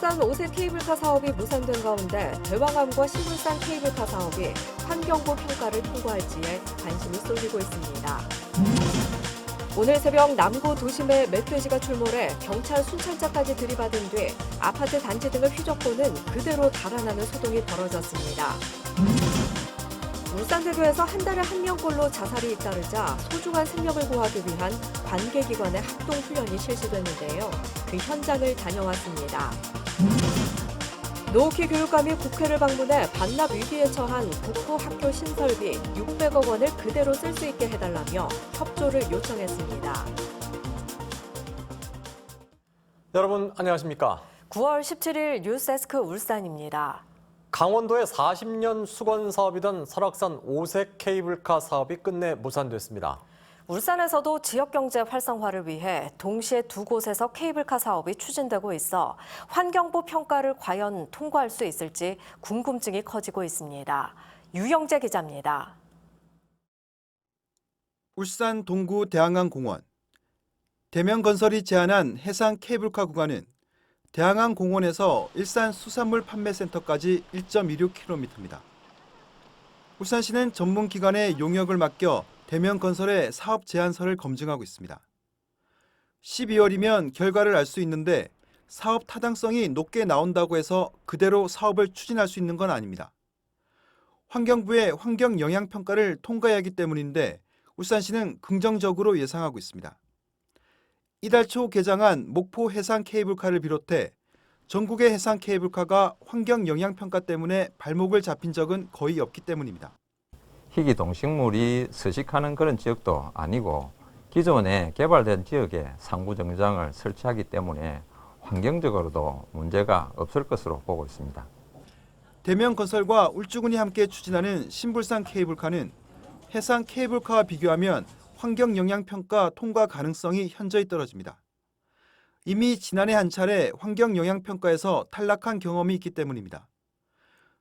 울산 5세 케이블카 사업이 무산된 가운데 대왕암과 신불산 케이블카 사업이 환경부 평가를 통과할지에 관심이 쏠리고 있습니다. 오늘 새벽 남구 도심에 멧돼지가 출몰해 경찰 순찰차까지 들이받은 뒤 아파트 단지 등을 휘젓고는 그대로 달아나는 소동이 벌어졌습니다. 울산대교에서 한 달에 한 명꼴로 자살이 잇따르자 소중한 생명을 구하기 위한 관계기관의 합동훈련이 실시됐는데요. 그 현장을 다녀왔습니다. 노옥희 교육감이 국회를 방문해 반납 위기에 처한 북부 학교 신설비 600억 원을 그대로 쓸 수 있게 해달라며 협조를 요청했습니다. 여러분 안녕하십니까? 9월 17일 뉴스데스크 울산입니다. 강원도의 40년 수건 사업이던 설악산 5색 케이블카 사업이 끝내 무산됐습니다. 울산에서도 지역경제 활성화를 위해 동시에 두 곳에서 케이블카 사업이 추진되고 있어 환경부 평가를 과연 통과할 수 있을지 궁금증이 커지고 있습니다. 유영재 기자입니다. 울산 동구 대항항공원. 대명건설이 제안한 해상 케이블카 구간은 대항항공원에서 일산 수산물 판매센터까지 1.26km입니다. 울산시는 전문기관에 용역을 맡겨 대명건설의 사업 제안서를 검증하고 있습니다. 12월이면 결과를 알 수 있는데 사업 타당성이 높게 나온다고 해서 그대로 사업을 추진할 수 있는 건 아닙니다. 환경부의 환경영향평가를 통과해야 하기 때문인데 울산시는 긍정적으로 예상하고 있습니다. 이달 초 개장한 목포 해상 케이블카를 비롯해 전국의 해상 케이블카가 환경 영향 평가 때문에 발목을 잡힌 적은 거의 없기 때문입니다. 희귀 동식물이 서식하는 그런 지역도 아니고 기존에 개발된 지역에 상부 정장을 설치하기 때문에 환경적으로도 문제가 없을 것으로 보고 있습니다. 대명건설과 울주군이 함께 추진하는 신불산 케이블카는 해상 케이블카와 비교하면 환경영향평가 통과 가능성이 현저히 떨어집니다. 이미 지난해 한 차례 환경영향평가에서 탈락한 경험이 있기 때문입니다.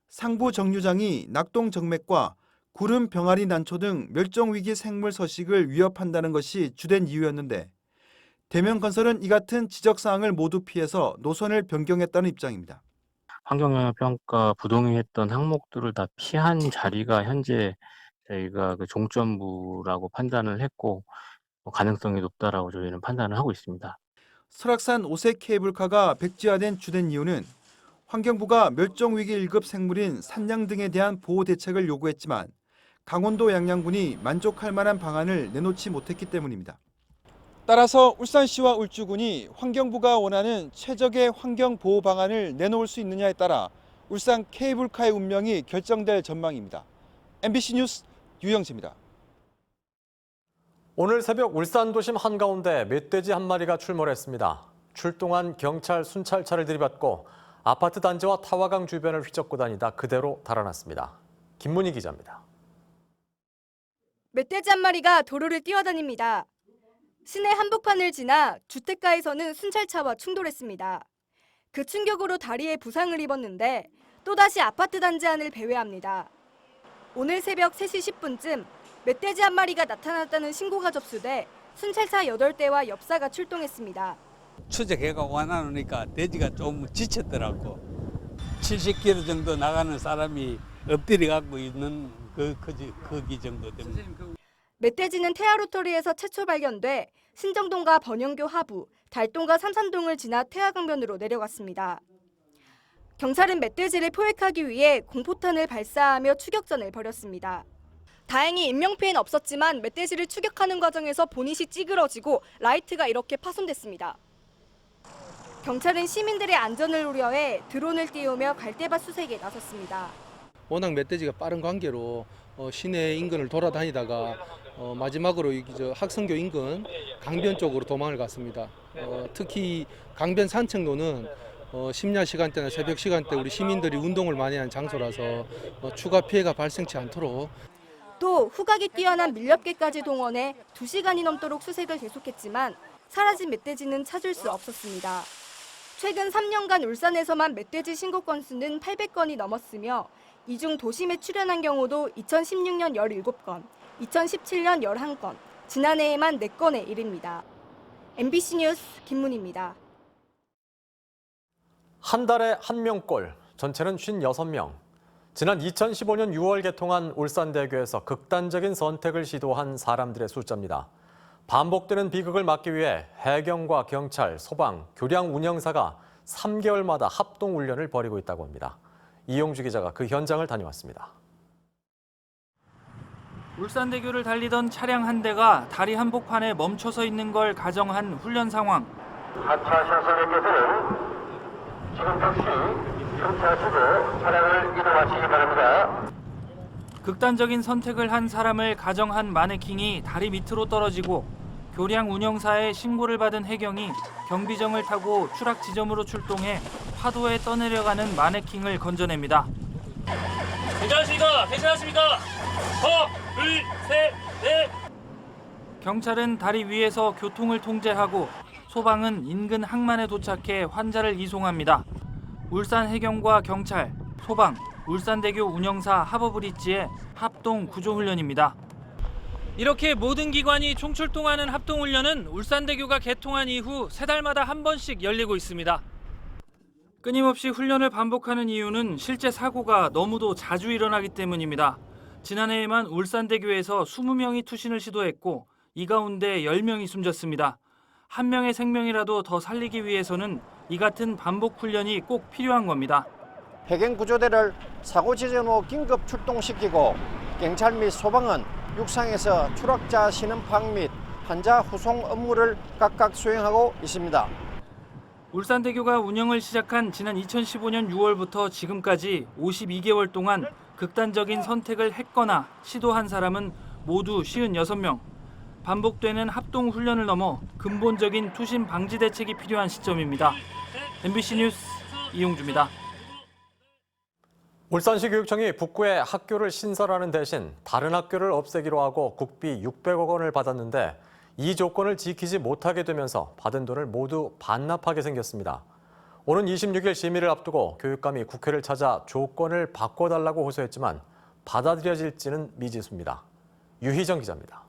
상부 정류장이 낙동정맥과 구름 병아리 난초 등 멸종위기 생물 서식을 위협한다는 것이 주된 이유였는데 대명건설은 이 같은 지적사항을 모두 피해서 노선을 변경했다는 입장입니다. 환경영향평가 부동의했던 항목들을 다 피한 자리가 현재 저희가 그 종점부라고 판단을 했고 가능성이 높다라고 저희는 판단을 하고 있습니다. 설악산 5색 케이블카가 백지화된 주된 이유는 환경부가 멸종위기 1급 생물인 산양 등에 대한 보호 대책을 요구했지만 강원도 양양군이 만족할 만한 방안을 내놓지 못했기 때문입니다. 따라서 울산시와 울주군이 환경부가 원하는 최적의 환경 보호 방안을 내놓을 수 있느냐에 따라 울산 케이블카의 운명이 결정될 전망입니다. MBC 뉴스 유영재입니다. 오늘 새벽 울산 도심 한가운데 멧돼지 한 마리가 출몰했습니다. 출동한 경찰 순찰차를 들이받고 아파트 단지와 타화강 주변을 휘젓고 다니다 그대로 달아났습니다. 김문희 기자입니다. 멧돼지 한 마리가 도로를 뛰어다닙니다. 시내 한복판을 지나 주택가에서는 순찰차와 충돌했습니다. 그 충격으로 다리에 부상을 입었는데 또다시 아파트 단지 안을 배회합니다. 오늘 새벽 3시 10분쯤 멧돼지 한 마리가 나타났다는 신고가 접수돼 순찰차 8대와 엽사가 출동했습니다. 추적해가 와나니까 돼지가 좀 지쳤더라고. 70km 정도 나가는 사람이 엎드려 갖고 있는 거기 정도 됩니다. 멧돼지는 태아로터리에서 최초 발견돼 신정동과 번영교 하부, 달동과 삼산동을 지나 태화강변으로 내려갔습니다. 경찰은 멧돼지를 포획하기 위해 공포탄을 발사하며 추격전을 벌였습니다. 다행히 인명피해는 없었지만 멧돼지를 추격하는 과정에서 보닛이 찌그러지고 라이트가 이렇게 파손됐습니다. 경찰은 시민들의 안전을 우려해 드론을 띄우며 갈대밭 수색에 나섰습니다. 워낙 멧돼지가 빠른 관계로 시내 인근을 돌아다니다가 마지막으로 학성교 인근 강변 쪽으로 도망을 갔습니다. 특히 강변 산책로는 심야 시간대나 새벽 시간대 우리 시민들이 운동을 많이 하는 장소라서 추가 피해가 발생치 않도록 또 후각이 뛰어난 밀렵개까지 동원해 2시간이 넘도록 수색을 계속했지만 사라진 멧돼지는 찾을 수 없었습니다. 최근 3년간 울산에서만 멧돼지 신고 건수는 800건이 넘었으며 이 중 도심에 출현한 경우도 2016년 17건, 2017년 11건, 지난해에만 4건에 이릅니다. MBC 뉴스 김문희입니다. 한 달에 한 명꼴, 전체는 56명. 지난 2015년 6월 개통한 울산대교에서 극단적인 선택을 시도한 사람들의 숫자입니다. 반복되는 비극을 막기 위해 해경과 경찰, 소방, 교량 운영사가 3개월마다 합동훈련을 벌이고 있다고 합니다. 이용주 기자가 그 현장을 다녀왔습니다. 울산대교를 달리던 차량 한 대가 다리 한복판에 멈춰서 있는 걸 가정한 훈련 상황. 하차 신선객께서는 지금 즉시 승차하시고 차량을 이동하시기 바랍니다. 극단적인 선택을 한 사람을 가정한 마네킹이 다리 밑으로 떨어지고 교량 운영사의 신고를 받은 해경이 경비정을 타고 추락 지점으로 출동해 파도에 떠내려가는 마네킹을 건져냅니다. 괜찮으십니까? 괜찮으십니까? 둘, 셋, 넷. 경찰은 다리 위에서 교통을 통제하고 소방은 인근 항만에 도착해 환자를 이송합니다. 울산 해경과 경찰, 소방, 울산대교 운영사 하버브릿지의 합동 구조훈련입니다. 이렇게 모든 기관이 총출동하는 합동훈련은 울산대교가 개통한 이후 3달마다 한 번씩 열리고 있습니다. 끊임없이 훈련을 반복하는 이유는 실제 사고가 너무도 자주 일어나기 때문입니다. 지난해에만 울산대교에서 20명이 투신을 시도했고 이 가운데 10명이 숨졌습니다. 한 명의 생명이라도 더 살리기 위해서는 이 같은 반복 훈련이 꼭 필요한 겁니다. 해경구조대를 사고 지점으로 긴급 출동시키고 경찰 및 소방은 육상에서 추락자 신원 파악 및 환자 후송 업무를 각각 수행하고 있습니다. 울산대교가 운영을 시작한 지난 2015년 6월부터 지금까지 52개월 동안 극단적인 선택을 했거나 시도한 사람은 모두 56명. 반복되는 합동훈련을 넘어 근본적인 투신 방지 대책이 필요한 시점입니다. MBC 뉴스 이용주입니다. 울산시 교육청이 북구에 학교를 신설하는 대신 다른 학교를 없애기로 하고 국비 600억 원을 받았는데 이 조건을 지키지 못하게 되면서 받은 돈을 모두 반납하게 생겼습니다. 오는 26일 심의를 앞두고 교육감이 국회를 찾아 조건을 바꿔달라고 호소했지만 받아들여질지는 미지수입니다. 유희정 기자입니다.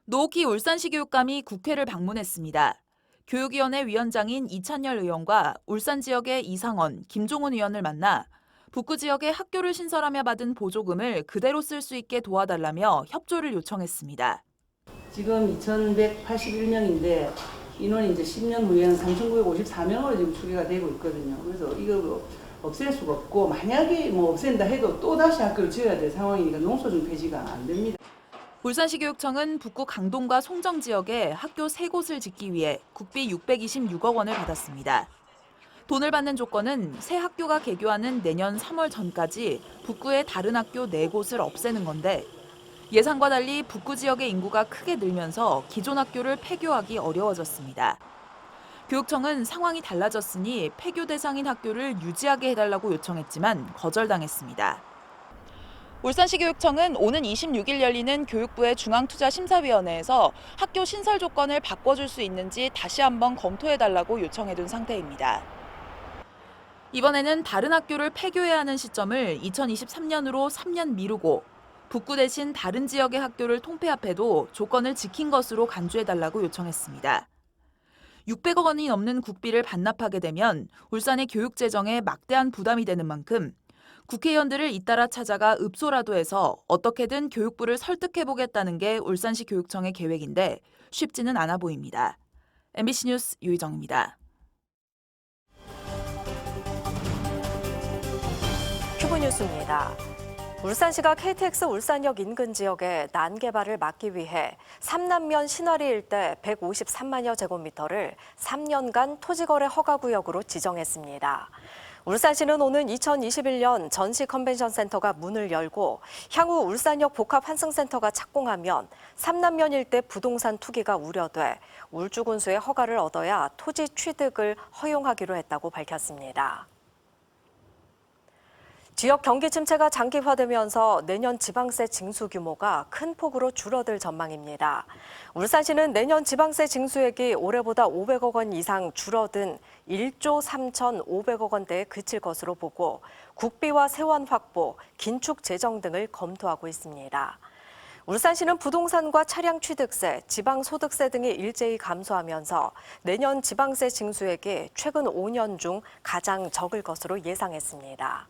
노옥희 울산시 교육감이 국회를 방문했습니다. 교육위원회 위원장인 이찬열 의원과 울산 지역의 이상원, 김종훈 의원을 만나 북구 지역에 학교를 신설하며 받은 보조금을 그대로 쓸 수 있게 도와달라며 협조를 요청했습니다. 지금 2,181명인데 인원이 이제 10년 후에는 3,954명으로 지금 추계가 되고 있거든요. 그래서 이거 없앨 수가 없고 만약에 없앤다 해도 또 다시 학교를 지어야 될 상황이니까 농소중 폐지가 안 됩니다. 울산시 교육청은 북구 강동과 송정 지역에 학교 3곳을 짓기 위해 국비 626억 원을 받았습니다. 돈을 받는 조건은 새 학교가 개교하는 내년 3월 전까지 북구의 다른 학교 4곳을 없애는 건데 예상과 달리 북구 지역의 인구가 크게 늘면서 기존 학교를 폐교하기 어려워졌습니다. 교육청은 상황이 달라졌으니 폐교 대상인 학교를 유지하게 해달라고 요청했지만 거절당했습니다. 울산시 교육청은 오는 26일 열리는 교육부의 중앙투자심사위원회에서 학교 신설 조건을 바꿔줄 수 있는지 다시 한번 검토해달라고 요청해둔 상태입니다. 이번에는 다른 학교를 폐교해야 하는 시점을 2023년으로 3년 미루고 북구 대신 다른 지역의 학교를 통폐합해도 조건을 지킨 것으로 간주해달라고 요청했습니다. 600억 원이 넘는 국비를 반납하게 되면 울산의 교육 재정에 막대한 부담이 되는 만큼 국회의원들을 잇따라 찾아가 읍소라도 해서 어떻게든 교육부를 설득해보겠다는 게 울산시 교육청의 계획인데 쉽지는 않아 보입니다. MBC 뉴스 유희정입니다. 큐브 뉴스입니다. 울산시가 KTX 울산역 인근 지역의 난개발을 막기 위해 삼남면 신화리 일대 153만여 제곱미터를 3년간 토지거래 허가구역으로 지정했습니다. 울산시는 오는 2021년 전시 컨벤션 센터가 문을 열고 향후 울산역 복합 환승센터가 착공하면 삼남면 일대 부동산 투기가 우려돼 울주군수의 허가를 얻어야 토지 취득을 허용하기로 했다고 밝혔습니다. 지역 경기 침체가 장기화되면서 내년 지방세 징수 규모가 큰 폭으로 줄어들 전망입니다. 울산시는 내년 지방세 징수액이 올해보다 500억 원 이상 줄어든 1조 3,500억 원대에 그칠 것으로 보고 국비와 세원 확보, 긴축 재정 등을 검토하고 있습니다. 울산시는 부동산과 차량 취득세, 지방소득세 등이 일제히 감소하면서 내년 지방세 징수액이 최근 5년 중 가장 적을 것으로 예상했습니다.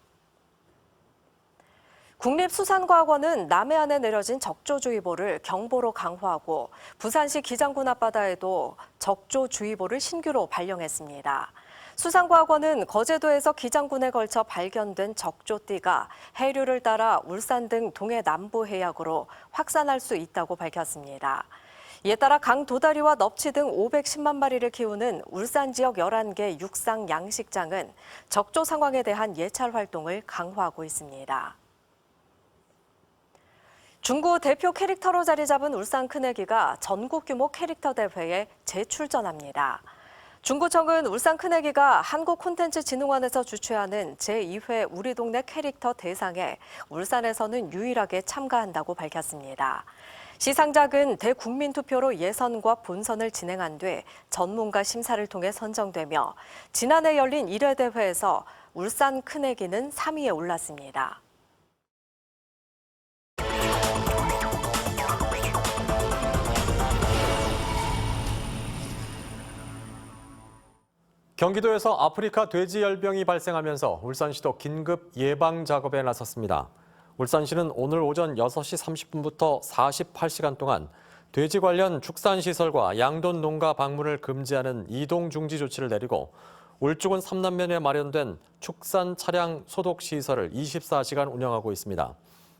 국립수산과학원은 남해안에 내려진 적조주의보를 경보로 강화하고 부산시 기장군 앞바다에도 적조주의보를 신규로 발령했습니다. 수산과학원은 거제도에서 기장군에 걸쳐 발견된 적조띠가 해류를 따라 울산 등 동해 남부 해역으로 확산할 수 있다고 밝혔습니다. 이에 따라 강도다리와 넙치 등 510만 마리를 키우는 울산 지역 11개 육상 양식장은 적조 상황에 대한 예찰 활동을 강화하고 있습니다. 중구 대표 캐릭터로 자리 잡은 울산 큰애기가 전국 규모 캐릭터 대회에 재출전합니다. 중구청은 울산 큰애기가 한국콘텐츠진흥원에서 주최하는 제2회 우리 동네 캐릭터 대상에 울산에서는 유일하게 참가한다고 밝혔습니다. 시상작은 대국민투표로 예선과 본선을 진행한 뒤 전문가 심사를 통해 선정되며 지난해 열린 1회 대회에서 울산 큰애기는 3위에 올랐습니다. 경기도에서 아프리카 돼지열병이 발생하면서 울산시도 긴급 예방 작업에 나섰습니다. 울산시는 오늘 오전 6시 30분부터 48시간 동안 돼지 관련 축산시설과 양돈 농가 방문을 금지하는 이동 중지 조치를 내리고 울주군 삼남면에 마련된 축산 차량 소독 시설을 24시간 운영하고 있습니다.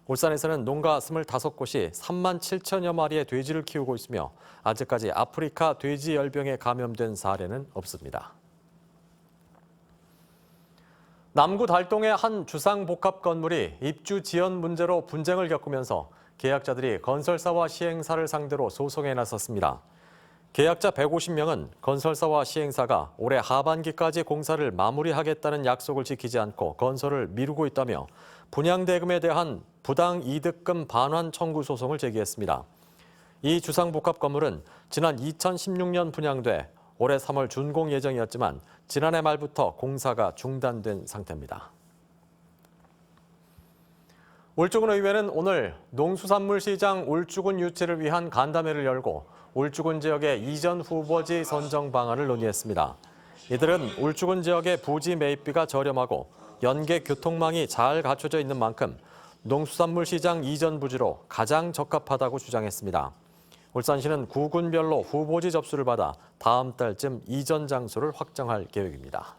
울산에서는 농가 25곳이 3만 7천여 마리의 돼지를 키우고 있으며 아직까지 아프리카 돼지열병에 감염된 사례는 없습니다. 남구 달동의 한 주상복합 건물이 입주 지연 문제로 분쟁을 겪으면서 계약자들이 건설사와 시행사를 상대로 소송에 나섰습니다. 계약자 150명은 건설사와 시행사가 올해 하반기까지 공사를 마무리하겠다는 약속을 지키지 않고 건설을 미루고 있다며 분양대금에 대한 부당이득금 반환 청구 소송을 제기했습니다. 이 주상복합 건물은 지난 2016년 분양돼 올해 3월 준공 예정이었지만 지난해 말부터 공사가 중단된 상태입니다. 울주군 의회는 오늘 농수산물시장 울주군 유치를 위한 간담회를 열고 울주군 지역의 이전 후보지 선정 방안을 논의했습니다. 이들은 울주군 지역의 부지 매입비가 저렴하고 연계 교통망이 잘 갖춰져 있는 만큼 농수산물시장 이전 부지로 가장 적합하다고 주장했습니다. 울산시는 구군별로 후보지 접수를 받아 다음 달쯤 이전 장소를 확정할 계획입니다.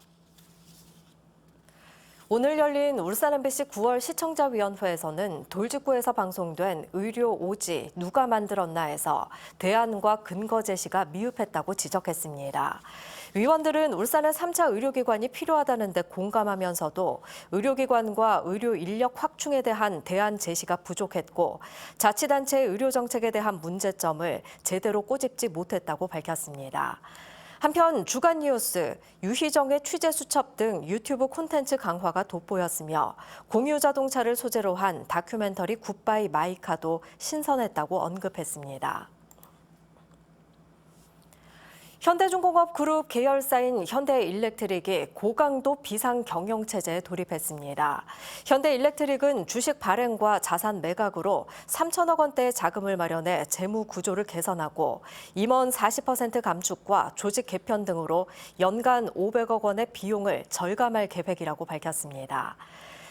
오늘 열린 울산 MBC 9월 시청자위원회에서는 돌직구에서 방송된 의료 오지 누가 만들었나에서 대안과 근거 제시가 미흡했다고 지적했습니다. 위원들은 울산의 3차 의료기관이 필요하다는 데 공감하면서도 의료기관과 의료 인력 확충에 대한 대안 제시가 부족했고 자치단체의 의료정책에 대한 문제점을 제대로 꼬집지 못했다고 밝혔습니다. 한편 주간 뉴스, 유희정의 취재 수첩 등 유튜브 콘텐츠 강화가 돋보였으며 공유 자동차를 소재로 한 다큐멘터리 굿바이 마이카도 신선했다고 언급했습니다. 현대중공업 그룹 계열사인 현대일렉트릭이 고강도 비상 경영 체제에 돌입했습니다. 현대일렉트릭은 주식 발행과 자산 매각으로 3천억 원대의 자금을 마련해 재무 구조를 개선하고 임원 40% 감축과 조직 개편 등으로 연간 500억 원의 비용을 절감할 계획이라고 밝혔습니다.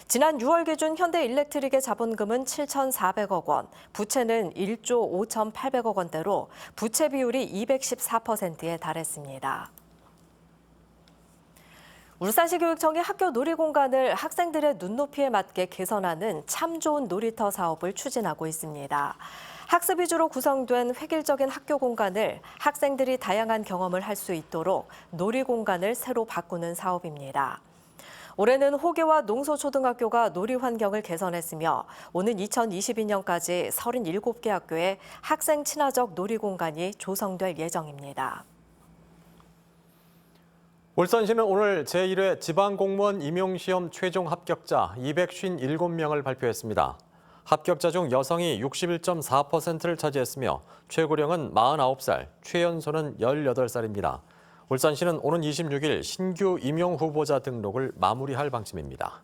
지난 6월 기준 현대일렉트릭의 자본금은 7,400억 원, 부채는 1조 5,800억 원대로 부채 비율이 214%에 달했습니다. 울산시 교육청이 학교 놀이공간을 학생들의 눈높이에 맞게 개선하는 참 좋은 놀이터 사업을 추진하고 있습니다. 학습 위주로 구성된 획일적인 학교 공간을 학생들이 다양한 경험을 할 수 있도록 놀이공간을 새로 바꾸는 사업입니다. 올해는 호계와 농소초등학교가 놀이 환경을 개선했으며 오는 2022년까지 37개 학교에 학생 친화적 놀이 공간이 조성될 예정입니다. 울산시는 오늘 제1회 지방공무원 임용시험 최종 합격자 257명을 발표했습니다. 합격자 중 여성이 61.4%를 차지했으며 최고령은 49살, 최연소는 18살입니다. 울산시는 오는 26일 신규 임용 후보자 등록을 마무리할 방침입니다.